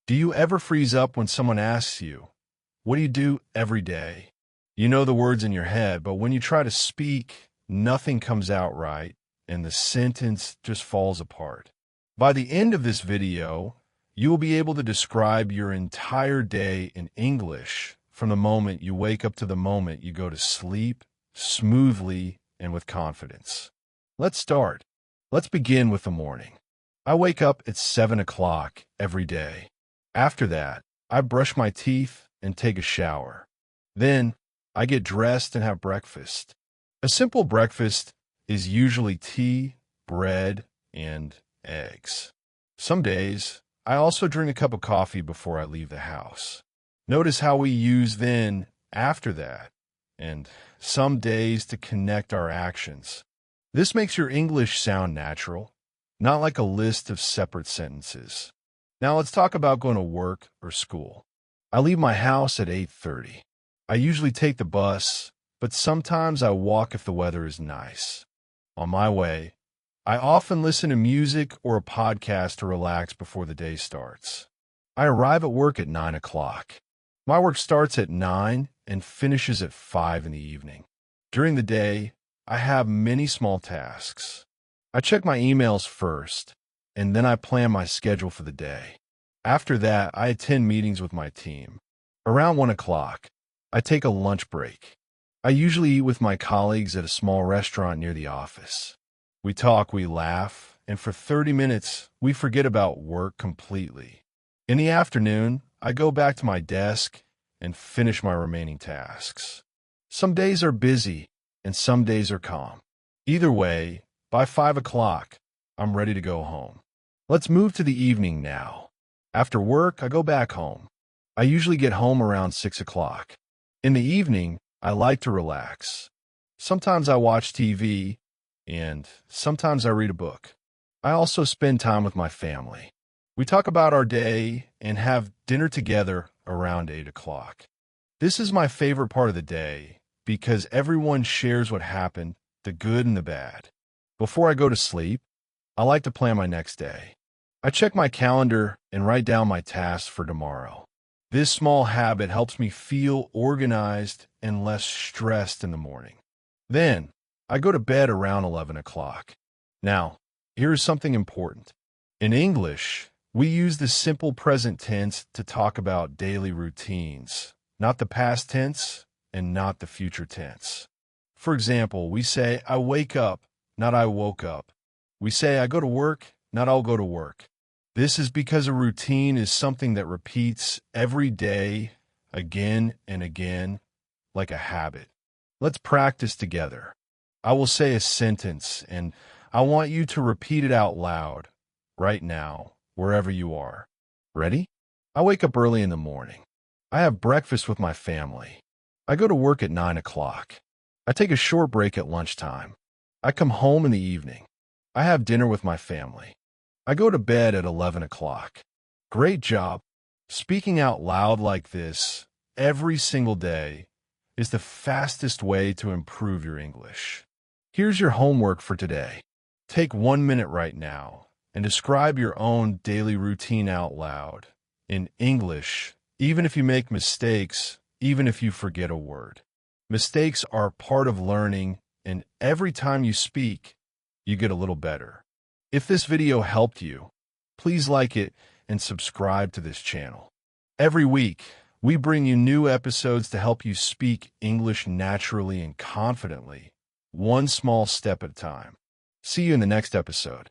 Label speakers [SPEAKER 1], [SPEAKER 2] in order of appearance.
[SPEAKER 1] Do you ever freeze up when someone asks you, "What do you do every day?" You know the words in your head, but when you try to speak, nothing comes out right, and the sentence just falls apart. By the end of this video, you will be able to describe your entire day in English from the moment you wake up to the moment you go to sleep, smoothly and with confidence. Let's start. Let's begin with the morning. I wake up at 7 o'clock every day. After that, I brush my teeth and take a shower. Then, I get dressed and have breakfast. A simple breakfast is usually tea, bread, and eggs. Some days, I also drink a cup of coffee before I leave the house. Notice how we use then, after that, and some days to connect our actions. This makes your English sound natural, not like a list of separate sentences. Now let's talk about going to work or school. I leave my house at 8:30. I usually take the bus, but sometimes I walk if the weather is nice. On my way, I often listen to music or a podcast to relax before the day starts. I arrive at work at 9 o'clock. My work starts at 9 and finishes at 5 in the evening. During the day, I have many small tasks. I check my emails first, and then I plan my schedule for the day. After that, I attend meetings with my team. Around 1 o'clock, I take a lunch break. I usually eat with my colleagues at a small restaurant near the office. We talk, we laugh, and for 30 minutes, we forget about work completely. In the afternoon, I go back to my desk and finish my remaining tasks. Some days are busy, and some days are calm. Either way, by 5 o'clock, I'm ready to go home. Let's move to the evening now. After work, I go back home. I usually get home around 6 o'clock. In the evening, I like to relax. Sometimes I watch TV, and sometimes I read a book. I also spend time with my family. We talk about our day and have dinner together around 8 o'clock. This is my favorite part of the day because everyone shares what happened, the good and the bad. Before I go to sleep, I like to plan my next day. I check my calendar and write down my tasks for tomorrow. This small habit helps me feel organized and less stressed in the morning. Then, I go to bed around 11 o'clock. Now, here's something important. In English, we use the simple present tense to talk about daily routines, not the past tense and not the future tense. For example, we say, I wake up, not I woke up. We say, I go to work, not I'll go to work. This is because a routine is something that repeats every day, again and again, like a habit. Let's practice together. I will say a sentence, and I want you to repeat it out loud, right now, wherever you are. Ready? I wake up early in the morning. I have breakfast with my family. I go to work at 9 o'clock. I take a short break at lunchtime. I come home in the evening. I have dinner with my family. I go to bed at 11 o'clock. Great job. Speaking out loud like this every single day is the fastest way to improve your English. Here's your homework for today. Take 1 minute right now and describe your own daily routine out loud in English, even if you make mistakes, even if you forget a word. Mistakes are part of learning, and every time you speak, you get a little better. If this video helped you, please like it and subscribe to this channel. Every week, we bring you new episodes to help you speak English naturally and confidently, one small step at a time. See you in the next episode.